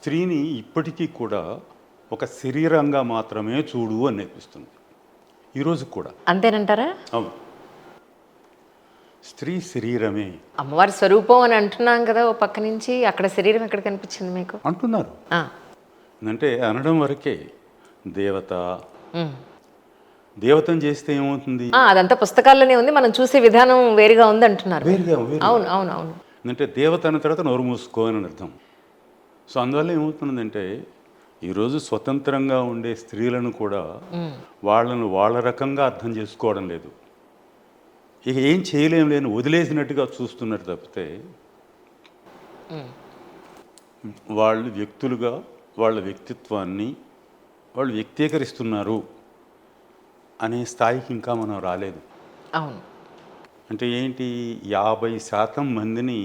స్త్రీని ఇప్పటికీ కూడా ఒక శరీరంగా మాత్రమే చూడు అని నేర్పిస్తుంది ఈరోజు కూడా. అంతేనంటారా? అవును, స్త్రీ శరీరమే అమ్మవారి స్వరూపం అని అంటున్నాం కదా ఓ పక్క నుంచి, అక్కడ శరీరం ఎక్కడ కనిపించింది మీకు? అంటున్నారు. ఆ, అంటే అనడం వరకే. దేవత ఉమ్. దేవతను చేస్తే ఏమవుతుంది? అదంతా పుస్తకాల్లోనే ఉంది, మనం చూసే విధానం వేరుగా ఉంది అంటున్నారు. వేరుగా అవును అవును అవును. అంటే దేవత అన్న తర్వాత నోరు మూసుకో అని అర్థం. సో అందువల్ల ఏమవుతుందంటే ఈరోజు స్వతంత్రంగా ఉండే స్త్రీలను కూడా వాళ్ళను వాళ్ళ రకంగా అర్థం చేసుకోవడం లేదు. ఇక ఏం చేయలేం లేని వదిలేసినట్టుగా చూస్తున్నారు తప్పితే వాళ్ళు వ్యక్తులుగా వాళ్ళ వ్యక్తిత్వాన్ని వాళ్ళు వ్యక్తీకరిస్తున్నారు అనే స్థాయికి ఇంకా మనం రాలేదు. అవును. అంటే ఏంటి, 50% మందిని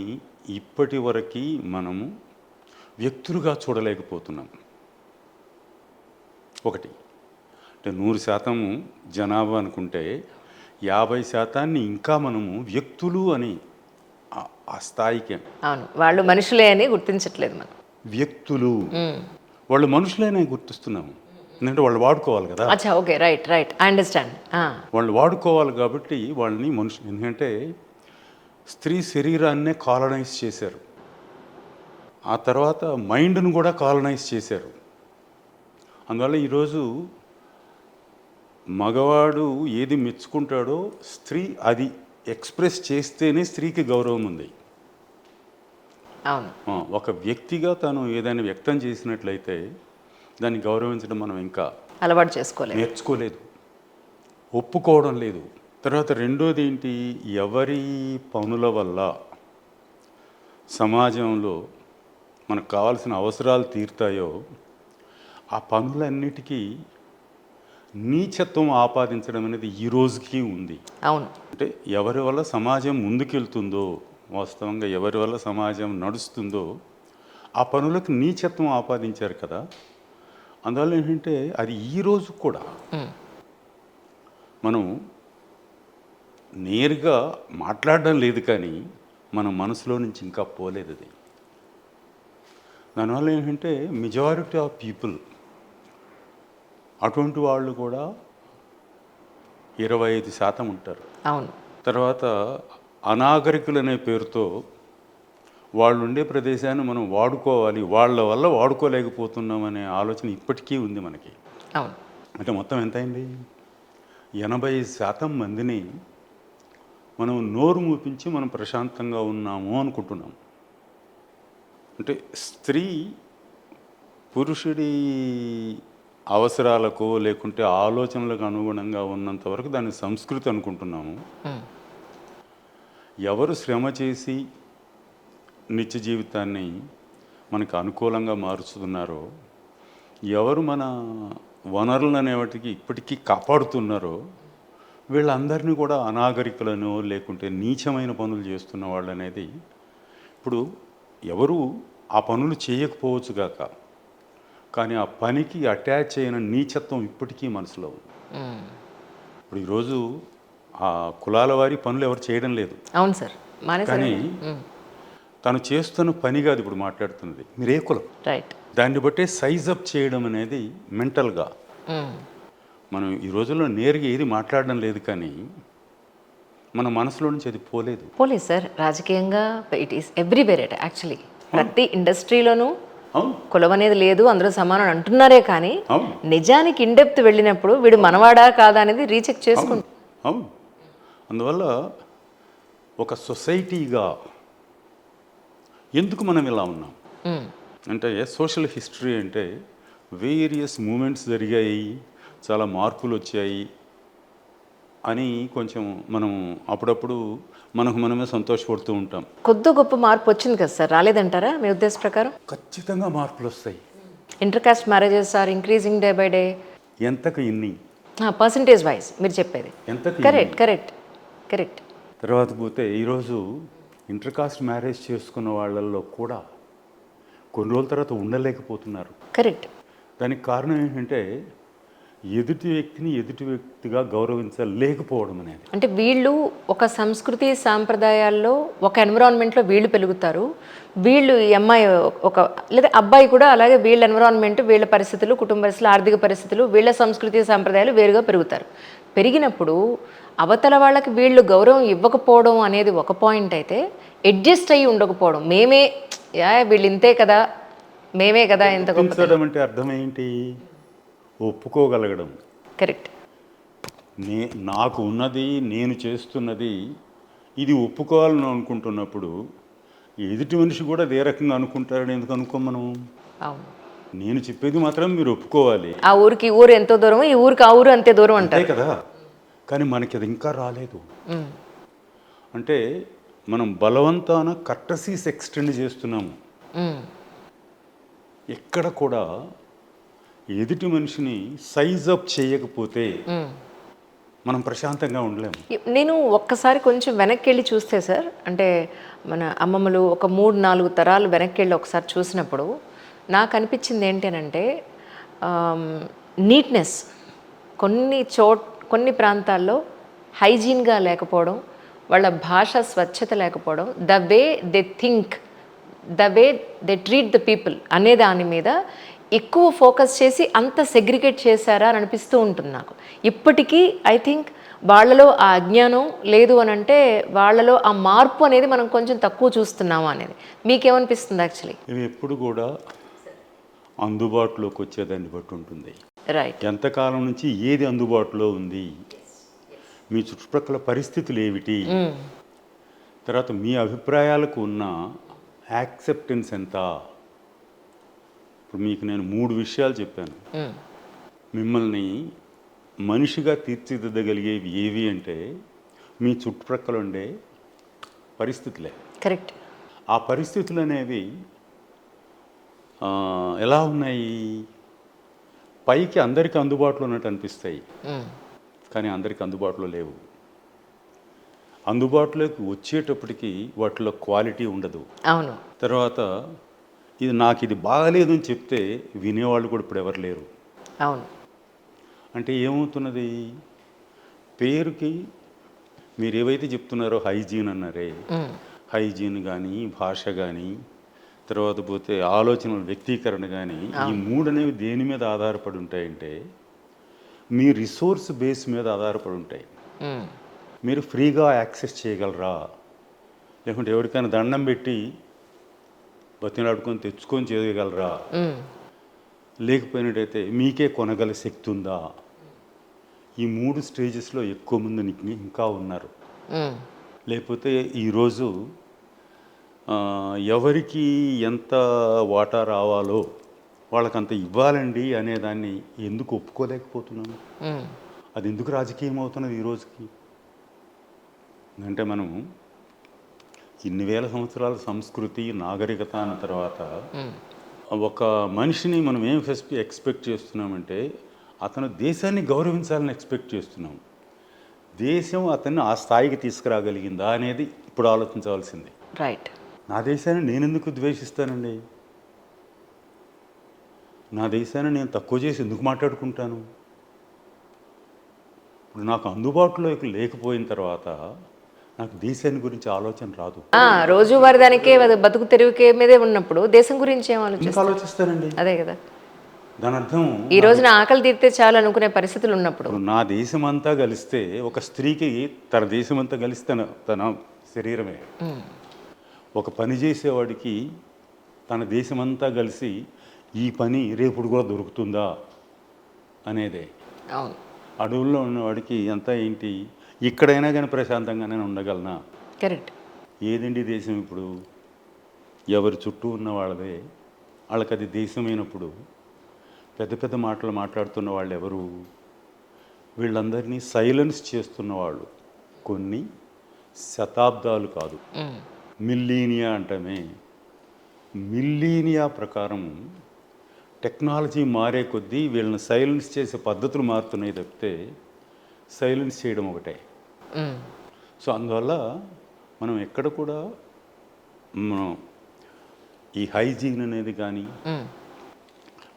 ఇప్పటి వరకు మనము వ్యక్తులుగా చూడలేకపోతున్నాం. ఒకటి అంటే 100% జనాభా అనుకుంటే 50% ఇంకా మనము వ్యక్తులు అని ఆ స్థాయికి. అవును, వాళ్ళు మనుషులే అని గుర్తించట్లేదు మనం. వ్యక్తులు వాళ్ళు మనుషులైనా గుర్తిస్తున్నాము, ఎందుకంటే వాళ్ళు వాడుకోవాలి కదా. అచ్చా, okay, right right, I understand. వాళ్ళు వాడుకోవాలి కాబట్టి వాళ్ళని మనుషులు. ఎందుకంటే స్త్రీ శరీరాన్నే కాలనైజ్ చేశారు, ఆ తర్వాత మైండ్ను కూడా కాలనైజ్ చేశారు. అందువల్ల ఈరోజు మగవాడు ఏది మెచ్చుకుంటాడో స్త్రీ అది ఎక్స్ప్రెస్ చేస్తేనే స్త్రీకి గౌరవం ఉంది. అవును. ఒక వ్యక్తిగా తను ఏదైనా వ్యక్తం చేసినట్లయితే దాన్ని గౌరవించడం మనం ఇంకా అలవాటు చేసుకోలేదు, నేర్చుకోలేదు, ఒప్పుకోవడం లేదు. తర్వాత రెండోది ఏంటి, ఎవరి పనుల వల్ల సమాజంలో మనకు కావాల్సిన అవసరాలు తీరుతాయో ఆ పనులన్నిటికీ నీచత్వం ఆపాదించడం అనేది ఈ రోజుకి ఉంది. అవును. అంటే ఎవరి వల్ల సమాజం ముందుకెళ్తుందో, వాస్తవంగా ఎవరి వల్ల సమాజం నడుస్తుందో ఆ పనులకు నీచత్వం ఆపాదించారు కదా. అందువల్ల ఏంటంటే అది ఈరోజు కూడా మనం నేరుగా మాట్లాడడం లేదు, కానీ మన మనసులో నుంచి ఇంకా పోలేదు అది. దానివల్ల ఏంటంటే మెజారిటీ ఆఫ్ పీపుల్ అటువంటి వాళ్ళు కూడా 25% ఉంటారు. అవును. తర్వాత అనాగరికులు అనే పేరుతో వాళ్ళు ఉండే ప్రదేశాన్ని మనం వాడుకోవాలి, వాళ్ళ వల్ల వాడుకోలేకపోతున్నాం అనే ఆలోచన ఇప్పటికీ ఉంది మనకి. అవును. అంటే మొత్తం ఎంత అయింది, 80% మందిని మనం నోరు మూపించి మనం ప్రశాంతంగా ఉన్నాము అనుకుంటున్నాం. అంటే స్త్రీ పురుషుడి అవసరాలకు లేకుంటే ఆలోచనలకు అనుగుణంగా ఉన్నంత వరకు దాన్ని సంస్కృతి అనుకుంటున్నాము. ఎవరు శ్రమ చేసి నిత్య జీవితాన్ని మనకు అనుకూలంగా మారుస్తున్నారో, ఎవరు మన వనరులు అనేవాటికి ఇప్పటికీ కాపాడుతున్నారో వీళ్ళందరినీ కూడా అనాగరికులను లేకుంటే నీచమైన పనులు చేస్తున్న వాళ్ళు అనేది ఇప్పుడు ఎవరు ఆ పనులు చేయకపోవచ్చు గాక, కానీ ఆ పనికి అటాచ్ అయిన నీచత్వం ఇప్పటికీ మనసులో ఉంది. ఇప్పుడు ఈరోజు ఆ కులాల వారి పనులు ఎవరు చేయడం లేదు. అవును సార్, కానీ తను చేస్తున్న పని కాదు ఇప్పుడు మాట్లాడుతున్నది, మీరు ఏ కులం, రైట్, దాన్ని బట్టే సైజ్ అప్ చేయడం అనేది మెంటల్గా మనం ఈ రోజుల్లో నేరుగా ఏది మాట్లాడడం లేదు, కానీ మన మనసులో నుంచి అది పోలేదు. పోలేదు సార్. రాజకీయంగా it is everywhere at actually. ప్రతి ఇండస్ట్రీలోనూ కులం అనేది లేదు, అందరూ సమానం అంటున్నారే కానీ నిజానికి ఇన్డెప్త్ వెళ్ళినప్పుడు వీడు మనవాడా కాదా అనేది రీచెక్ చేసుకుంటాం. అవును. అందువల్ల ఒక సొసైటీగా ఎందుకు మనం ఇలా ఉన్నాం అంటే, సోషల్ హిస్టరీ అంటే వేరియస్ మూమెంట్స్ జరిగాయి, చాలా మార్పులు వచ్చాయి అని కొంచెం మనం అప్పుడప్పుడు మనకు మనమే సంతోషపడుతూ ఉంటాం. కొద్ది గొప్ప మార్పు వచ్చింది కదా సార్, రాలేదంటారా మీ ఉద్దేశ ప్రకారం? ఖచ్చితంగా మార్పులు వస్తాయి. Inter caste marriages are increasing day by day. ఎంతకు ఇన్ని పర్సంటేజ్ వైజ్ మీరు చెప్పేది ఎంతకు కరెక్ట్ కరెక్ట్ కరెక్ట్. తర్వాత పోతే ఈరోజు ఇంటర్ కాస్ట్ మ్యారేజ్ చేసుకున్న వాళ్ళల్లో కూడా కొన్ని రోజుల తర్వాత ఉండలేకపోతున్నారు. కరెక్ట్. దానికి కారణం ఏంటంటే ఎదుటి వ్యక్తిని ఎదుటి వ్యక్తిగా గౌరవించలేకపోవడం అనేది. అంటే వీళ్ళు ఒక సంస్కృతి సాంప్రదాయాల్లో ఒక ఎన్విరాన్మెంట్లో వీళ్ళు పెరుగుతారు, వీళ్ళు ఈ అమ్మాయి ఒక లేదా అబ్బాయి కూడా అలాగే వీళ్ళ ఎన్విరాన్మెంట్, వీళ్ళ పరిస్థితులు, కుటుంబ పరిస్థితులు, ఆర్థిక పరిస్థితులు, వీళ్ళ సంస్కృతి సాంప్రదాయాలు వేరుగా పెరుగుతారు. పెరిగినప్పుడు అవతల వాళ్ళకి వీళ్ళు గౌరవం ఇవ్వకపోవడం అనేది ఒక పాయింట్ అయితే, అడ్జస్ట్ అయ్యి ఉండకపోవడం, మేమే వీళ్ళు ఇంతే కదా, మేమే కదా ఎంత గొప్ప. ఒప్పించడం అంటే అర్థం ఏంటి? ఒప్పుకోగలగడం. కరెక్ట్. నాకు ఉన్నది, నేను చేస్తున్నది ఇది ఒప్పుకోవాలని అనుకుంటున్నప్పుడు ఎదుటి మనిషి కూడా అదే రకంగా అనుకుంటారని ఎందుకు అనుకోం మనం? అవును. నేను చెప్పేది మాత్రం మీరు ఒప్పుకోవాలి. ఆ ఊరికి ఈ ఊరు ఎంతో దూరం, ఈ ఊరికి ఆ ఊరు అంతే దూరం అంతే అంటారు కదా. కానీ మనకి అది ఇంకా రాలేదు. అంటే మనం బలవంతాన కర్టసీస్ ఎక్స్టెండ్ చేస్తున్నాము. ఎక్కడ కూడా ఎదుటి మనిషిని సైజ్ అప్ చేయకపోతే మనం ప్రశాంతంగా ఉండలేము. నేను ఒక్కసారి కొంచెం వెనక్కి వెళ్ళి చూస్తే సార్, అంటే మన అమ్మమ్మలు ఒక 3-4 తరాలు వెనక్కి వెళ్ళి ఒకసారి చూసినప్పుడు నాకు అనిపించింది ఏంటంటే నీట్నెస్ కొన్ని ప్రాంతాల్లో హైజీన్గా లేకపోవడం, వాళ్ళ భాష స్వచ్ఛత లేకపోవడం, the way they think, the way they treat the people అనే దాని మీద ఎక్కువ ఫోకస్ చేసి అంత సెగ్రిగేట్ చేశారా అని అనిపిస్తూ ఉంటుంది నాకు. ఇప్పటికీ ఐ థింక్ వాళ్ళలో ఆ అజ్ఞానం లేదు అని అంటే, వాళ్ళలో ఆ మార్పు అనేది మనం కొంచెం తక్కువ చూస్తున్నాము అనేది మీకేమనిపిస్తుంది? యాక్చువల్లీ ఇవి ఎప్పుడు కూడా అందుబాటులోకి వచ్చేదాన్ని బట్టి ఉంటుంది. రైట్. ఎంతకాలం నుంచి ఏది అందుబాటులో ఉంది, మీ చుట్టుపక్కల పరిస్థితులు ఏమిటి, తర్వాత మీ అభిప్రాయాలకు ఉన్న యాక్సెప్టెన్స్ ఎంత. ఇప్పుడు మీకు నేను 3 విషయాలు చెప్పాను. మిమ్మల్ని మనిషిగా తీర్చిదిద్దగలిగేవి ఏవి అంటే మీ చుట్టుప్రక్కల ఉండే పరిస్థితులే. కరెక్ట్. ఆ పరిస్థితులు అనేవి ఎలా ఉన్నాయి? పైకి అందరికీ అందుబాటులో ఉన్నట్టు అనిపిస్తాయి, కానీ అందరికీ అందుబాటులో లేవు. అందుబాటులోకి వచ్చేటప్పటికి వాటిలో క్వాలిటీ ఉండదు. అవును. తర్వాత నాకు ఇది బాగలేదు అని చెప్తే వినేవాళ్ళు కూడా ఇప్పుడు ఎవరు లేరు. అవును. అంటే ఏమవుతున్నది? పేరుకి మీరు ఏవైతే చెప్తున్నారో హైజీన్ అన్నారే, హైజీన్ కానీ, భాష కానీ, తర్వాత పోతే ఆలోచనల వ్యక్తీకరణ కానీ, ఈ 3 అనేవి దేని మీద ఆధారపడి ఉంటాయంటే మీ రిసోర్స్ బేస్ మీద ఆధారపడి ఉంటాయి. మీరు ఫ్రీగా యాక్సెస్ చేయగలరా, లేకుంటే ఎవరికైనా దండం పెట్టి బతిలాడుకొని తెచ్చుకొని చేయగలరా, లేకపోయినట్టయితే మీకే కొనగల శక్తి ఉందా? ఈ 3 స్టేజెస్లో ఎక్కువ మంది ఇంకా ఉన్నారు. లేకపోతే ఈరోజు ఎవరికి ఎంత వాటా రావాలో వాళ్ళకంత ఇవ్వాలండి అనేదాన్ని ఎందుకు ఒప్పుకోలేకపోతున్నాను? అది ఎందుకు రాజకీయం అవుతున్నది ఈ రోజుకి? అంటే మనం ఇన్ని వేల సంవత్సరాల సంస్కృతి, నాగరికత అన్న తర్వాత ఒక మనిషిని మనం ఏం ఎక్స్పెక్ట్ చేస్తున్నామంటే అతను దేశాన్ని గౌరవించాలని ఎక్స్పెక్ట్ చేస్తున్నాం. దేశం అతన్ని ఆ స్థాయికి తీసుకురాగలిగిందా అనేది ఇప్పుడు ఆలోచించవలసింది. రైట్. నా దేశాన్ని నేను ఎందుకు ద్వేషిస్తానండి? నా దేశాన్ని నేను తక్కువ చేసి ఎందుకు మాట్లాడుకుంటాను? ఇప్పుడు నాకు అందుబాటులోకి లేకపోయిన తర్వాత నాకు దేశాన్ని గురించి ఆలోచన రాదు. రోజువారి దానికే బతుకు తెరువుకే మీదే ఉన్నప్పుడు దేశం గురించి ఏం ఆలోచిస్తానండి? అదే కదా దాని అర్థం. ఈ రోజున ఆకలి తీరితే చాలు అనుకునే పరిస్థితులు ఉన్నప్పుడు నా దేశం అంతా కలిస్తే, ఒక స్త్రీకి తన దేశం అంతా కలిస్తే తన శరీరమే. ఒక పని చేసేవాడికి తన దేశమంతా కలిసి ఈ పని రేపుడు కూడా దొరుకుతుందా అనేదే. అవును. అడవుల్లో ఉన్నవాడికి అంతా ఏంటి, ఇక్కడైనా కానీ ప్రశాంతంగానే ఉండగలనా? కరెక్ట్. ఏదండి దేశం? ఇప్పుడు ఎవరి చుట్టూ ఉన్న వాళ్ళదే, వాళ్ళకి అది దేశమైనప్పుడు పెద్ద పెద్ద మాటలు మాట్లాడుతున్న వాళ్ళు ఎవరు? వీళ్ళందరినీ సైలెన్స్ చేస్తున్న వాళ్ళు కొన్ని శతాబ్దాలు కాదు, మిల్లీనియా అంటమే. మిల్లీనియా ప్రకారం టెక్నాలజీ మారే కొద్దీ వీళ్ళని సైలెన్స్ చేసే పద్ధతులు మారుతున్నాయి తప్పితే సైలెన్స్ చేయడం ఒకటే. సో అందువల్ల మనం ఎక్కడ కూడా మనం ఈ హైజీన్ అనేది కానీ,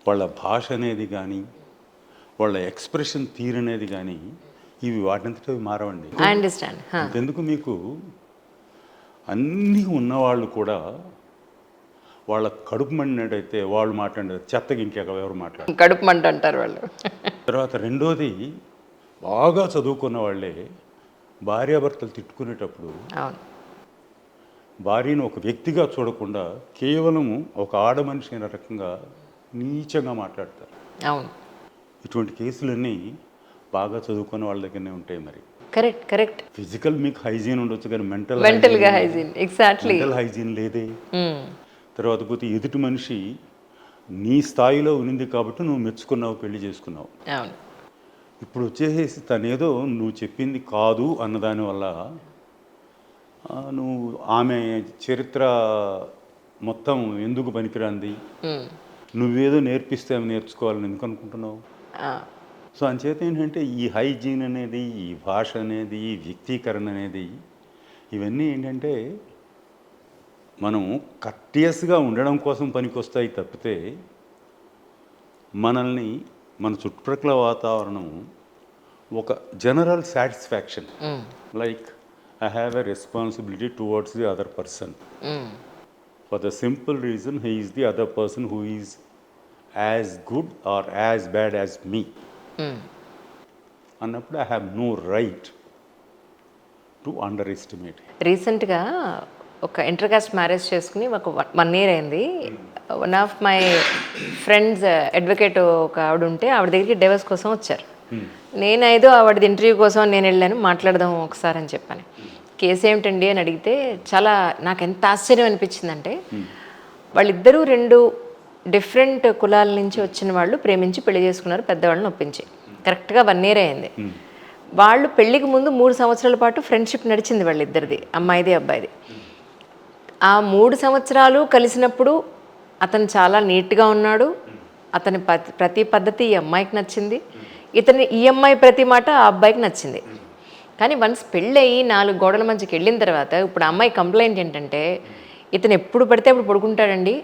వాళ్ళ భాష అనేది కానీ, వాళ్ళ ఎక్స్ప్రెషన్ తీరనేది కానీ ఇవి వాటినంతటవి మారవండి. I understand. అంతెందుకు మీకు అన్నీ ఉన్నవాళ్ళు కూడా వాళ్ళ కడుపు మండినట్టయితే వాళ్ళు మాట్లాడారు చెత్తకి ఇంకెవరు మాట్లాడారు. కడుపు మంట అంటారు వాళ్ళు. తర్వాత రెండోది బాగా చదువుకున్న వాళ్ళే భార్యాభర్తలు తిట్టుకునేటప్పుడు అవును. భార్యను ఒక వ్యక్తిగా చూడకుండా కేవలము ఒక ఆడ మనిషి అనే రకంగా నీచంగా మాట్లాడతారు. అవును. ఇటువంటి కేసులన్నీ బాగా చదువుకున్న వాళ్ళ దగ్గరనే ఉంటాయి. మరి కరెక్ట్ కరెక్ట్. ఫిజికల్ మీకు హైజీన్ ఉండొచ్చు కానీ మెంటల్గా హైజీన్ ఎగ్జాక్ట్లీ. మెంటల్ హైజీన్ లేదే. తర్వాత పోతే ఎదుటి మనిషి నీ స్థాయిలో ఉన్నింది కాబట్టి నువ్వు మెచ్చుకున్నావు, పెళ్లి చేసుకున్నావు. అవును. ఇప్పుడు వచ్చేసి తనేదో నువ్వు చెప్పింది కాదు అన్నదానివల్ల నువ్వు ఆమె చరిత్ర మొత్తం ఎందుకు పనికిరాంది, నువ్వేదో నేర్పిస్తే ఆమె నేర్చుకోవాలని ఎందుకు అనుకుంటున్నావు? సో అంచేత ఏంటంటే ఈ హైజీన్ అనేది, ఈ భాష అనేది, ఈ వ్యక్తీకరణ అనేది, ఇవన్నీ ఏంటంటే మనం కర్టియస్గా ఉండడం కోసం పనికొస్తాయి తప్పితే మనల్ని మన చుట్టుప్రక్కల వాతావరణం ఒక general satisfaction like I have a responsibility towards the other person for the simple reason he is the other person who is as good or as bad as me అన్నప్పుడు I have no right to underestimate. రీసెంట్గా ఒక intercaste marriage చేసుకుని ఒక 1 year అయింది. One of my friends advocate ఒక ఆవిడ ఉంటే ఆవిడ దగ్గరికి డైవర్స్ కోసం వచ్చారు. నేనైదో ఆవిడది ఇంటర్వ్యూ కోసం నేను వెళ్ళాను, మాట్లాడదాం ఒకసారి అని చెప్పాను. కేసు ఏమిటండి అని అడిగితే చాలా నాకు ఎంత ఆశ్చర్యం అనిపించిందంటే వాళ్ళిద్దరూ 2 డిఫరెంట్ కులాల నుంచి వచ్చిన వాళ్ళు ప్రేమించి పెళ్లి చేసుకున్నారు, పెద్దవాళ్ళని ఒప్పించి. కరెక్ట్గా 1 year అయింది. వాళ్ళు పెళ్ళికి ముందు 3 సంవత్సరాల పాటు ఫ్రెండ్షిప్ నడిచింది వాళ్ళిద్దరిది, అమ్మాయిది అబ్బాయిది. ఆ 3 సంవత్సరాలు కలిసినప్పుడు అతను చాలా నీట్గా ఉన్నాడు, అతని ప్రతి పద్ధతి ఈ అమ్మాయికి నచ్చింది, ఈ అమ్మాయి ప్రతి మాట ఆ అబ్బాయికి నచ్చింది. కానీ వన్స్ పెళ్ళయి 4 గోడల మధ్యకి వెళ్ళిన తర్వాత ఇప్పుడు ఆ అమ్మాయి కంప్లైంట్ ఏంటంటే ఇతను ఎప్పుడు పడితే అప్పుడు పడుకుంటాడండి,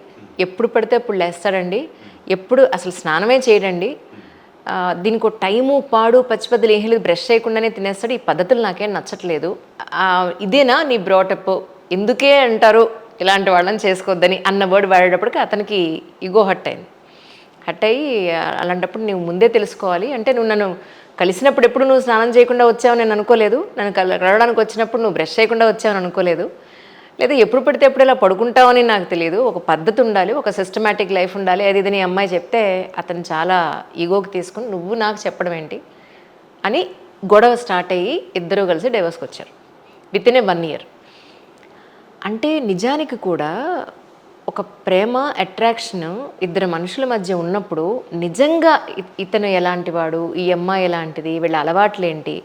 ఎప్పుడు పడితే అప్పుడు లేస్తాడండి, ఎప్పుడు అసలు స్నానమే చేయడండి, దీనికి ఒక టైము పాడు పచ్చిపద్ధతులు ఏం లేదు, బ్రష్ చేయకుండానే తినేస్తాడు, ఈ పద్ధతులు నాకేం నచ్చట్లేదు, ఇదేనా నీ బ్రాటప్, ఎందుకే అంటారు ఇలాంటి వాళ్ళని చేసుకోవద్దని అన్న వర్డ్ వాడేటప్పటికి అతనికి ఈగో హట్ అయ్యి అలాంటప్పుడు నువ్వు ముందే తెలుసుకోవాలి, అంటే నువ్వు నన్ను కలిసినప్పుడు ఎప్పుడు నువ్వు స్నానం చేయకుండా వచ్చావని నేను అనుకోలేదు, నన్ను కలవడానికి వచ్చినప్పుడు నువ్వు బ్రష్ చేయకుండా వచ్చావని అనుకోలేదు, లేదా ఎప్పుడు పడితే ఎప్పుడు ఇలా పడుకుంటావని నాకు తెలియదు, ఒక పద్ధతి ఉండాలి, ఒక సిస్టమేటిక్ లైఫ్ ఉండాలి, అది ఇది నీ అమ్మాయి చెప్తే అతను చాలా ఈగోకి తీసుకుని నువ్వు నాకు చెప్పడం ఏంటి అని గొడవ స్టార్ట్ అయ్యి ఇద్దరూ కలిసి డైవర్స్కి వచ్చారు విత్ ఇన్ 1 year. అంటే నిజానికి కూడా ఒక ప్రేమ అట్రాక్షన్ ఇద్దరు మనుషుల మధ్య ఉన్నప్పుడు నిజంగా ఇతను ఎలాంటి వాడు, ఈ అమ్మాయి ఎలాంటిది, వీళ్ళ అలవాట్లేంటి,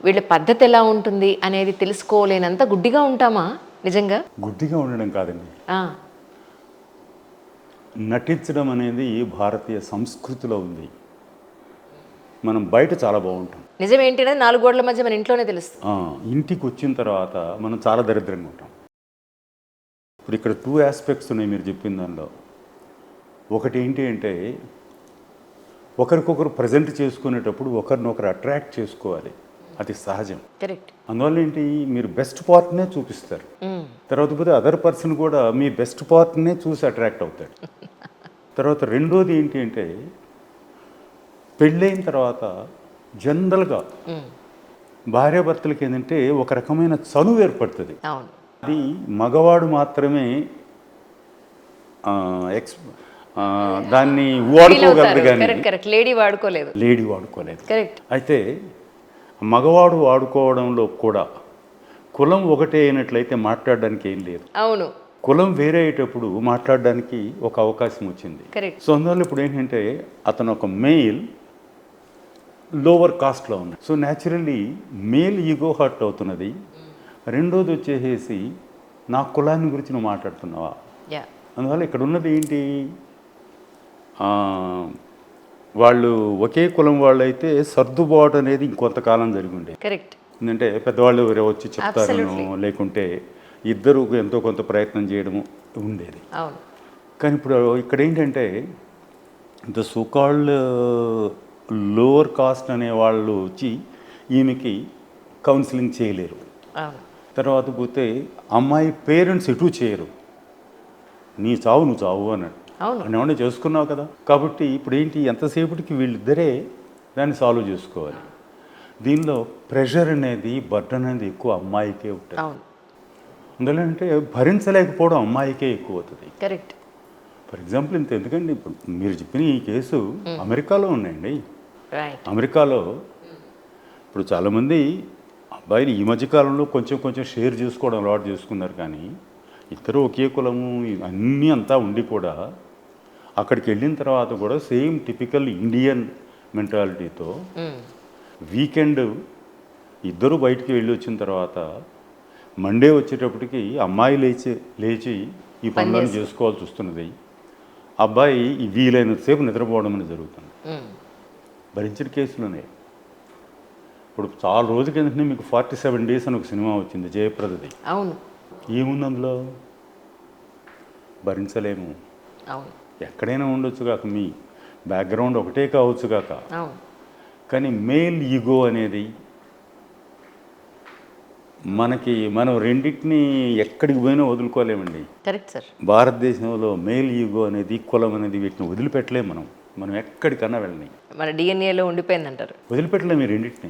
వీళ్ళ పద్ధతి ఎలా ఉంటుంది అనేది తెలుసుకోలేనంత గుడ్డిగా ఉంటామా నిజంగా? గుడ్డిగా ఉండడం కాదండి, నటించడం అనేది భారతీయ సంస్కృతిలో ఉంది. మనం బయట చాలా బాగుంటాం, నిజం ఏంటి అనేది 4 గోడల మధ్య మన ఇంట్లోనే తెలుస్తుంది. ఇంటికి వచ్చిన తర్వాత మనం చాలా దరిద్రంగా ఉంటాం. ఇప్పుడు ఇక్కడ 2 aspects ఉన్నాయి మీరు చెప్పిన దానిలో. ఒకటి ఏంటి అంటే ఒకరికొకరు ప్రజెంట్ చేసుకునేటప్పుడు ఒకరినొకరు అట్రాక్ట్ చేసుకోవాలి, అది సహజం. కరెక్ట్. అందువల్ల ఏంటి మీరు బెస్ట్ పార్ట్నే చూపిస్తారు, తర్వాత పోతే అదర్ పర్సన్ కూడా మీ బెస్ట్ పార్ట్నే చూసి అట్రాక్ట్ అవుతాడు. తర్వాత రెండోది ఏంటి అంటే పెళ్ళైన తర్వాత జనరల్గా భార్యాభర్తలకి ఏంటంటే ఒక రకమైన చనువు ఏర్పడుతుంది. అది మగవాడు మాత్రమే దాన్ని వాడుకోగలదు కానీ లేడీ వాడుకోలేదు. అయితే మగవాడు వాడుకోవడంలో కూడా కులం ఒకటే అయినట్లయితే మాట్లాడడానికి ఏం లేదు. అవును, కులం వేరే అయ్యేటప్పుడు మాట్లాడడానికి ఒక అవకాశం వచ్చింది. సో అందువల్ల ఇప్పుడు ఏంటంటే అతను ఒక మెయిల్ లోవర్ కాస్ట్లో ఉన్నాడు, so naturally male ego hurt అవుతున్నది. రెండోది వచ్చేసి నా కులాన్ని గురించి నువ్వు మాట్లాడుతున్నావా, అందువల్ల ఇక్కడ ఉన్నది ఏంటి, వాళ్ళు ఒకే కులం వాళ్ళు అయితే సర్దుబాటు అనేది ఇంకొంతకాలం జరిగి ఉండేది. కరెక్ట్. ఎందుకంటే పెద్దవాళ్ళు వచ్చి చెప్తారను, లేకుంటే ఇద్దరు ఎంతో కొంత ప్రయత్నం చేయడము ఉండేది. కానీ ఇప్పుడు ఇక్కడ ఏంటంటే ద సోకాల్డ్ లోవర్ కాస్ట్ అనే వాళ్ళు వచ్చి ఈమెకి కౌన్సిలింగ్ చేయలేరు. అవును. తర్వాత పోతే అమ్మాయి పేరెంట్స్ ఎటు చేయరు, నీ చావు నువ్వు చావు అన్నాడు. అవును. అని ఏమన్నా చేసుకున్నావు కదా. కాబట్టి ఇప్పుడు ఏంటి, ఎంతసేపటికి వీళ్ళిద్దరే దాన్ని సాల్వ్ చేసుకోవాలి. దీనిలో ప్రెషర్ అనేది, బర్డన్ అనేది ఎక్కువ అమ్మాయికే ఉంటుంది. అవును. అందులో అంటే భరించలేకపోవడం అమ్మాయికే ఎక్కువ అవుతుంది. కరెక్ట్. ఫర్ ఎగ్జాంపుల్ ఇంత ఎందుకండి, ఇప్పుడు మీరు చెప్పిన ఈ కేసు అమెరికాలో ఉన్నాయండి. రైట్. అమెరికాలో ఇప్పుడు చాలామంది అబ్బాయిలు ఈ మధ్యకాలంలో కొంచెం కొంచెం షేర్ చేసుకోవడం అలవాటు చేసుకున్నారు. కానీ ఇద్దరు ఒకే కులము అన్నీ అంతా ఉండి కూడా అక్కడికి వెళ్ళిన తర్వాత కూడా సేమ్ టిపికల్ ఇండియన్ మెంటాలిటీతో వీకెండ్ ఇద్దరు బయటికి వెళ్ళి వచ్చిన తర్వాత మండే వచ్చేటప్పటికి అమ్మాయి లేచి ఈ పనులను చేసుకోవాల్సి వస్తున్నది. అబ్బాయి వీలైనంతసేపు నిద్రపోవడం అనేది జరుగుతుంది. భరించిన కేసులోనే ఇప్పుడు చాలా రోజుల కిందనే మీకు 47 Days అని ఒక సినిమా వచ్చింది, జయప్రదది. అవును. ఏముంది అందులో, భరించలేము. అవును. ఎక్కడైనా ఉండొచ్చు కాక, మీ బ్యాక్గ్రౌండ్ ఒకటే కావచ్చు కాక, అవును. కానీ మేల్ ఈగో అనేది మనం రెండింటిని ఎక్కడికి పోయినా వదులుకోలేమండి. Correct sir. భారతదేశంలో మేల్ ఈగో అనేది, కులం అనేది, వీటిని వదిలిపెట్టలేము. మనం ఎక్కడికన్నా వెళ్ళని మన డిఎన్ఏలో ఉండిపోయిందంటారు. వదిలిపెట్టలేము ఈ రెండింటిని.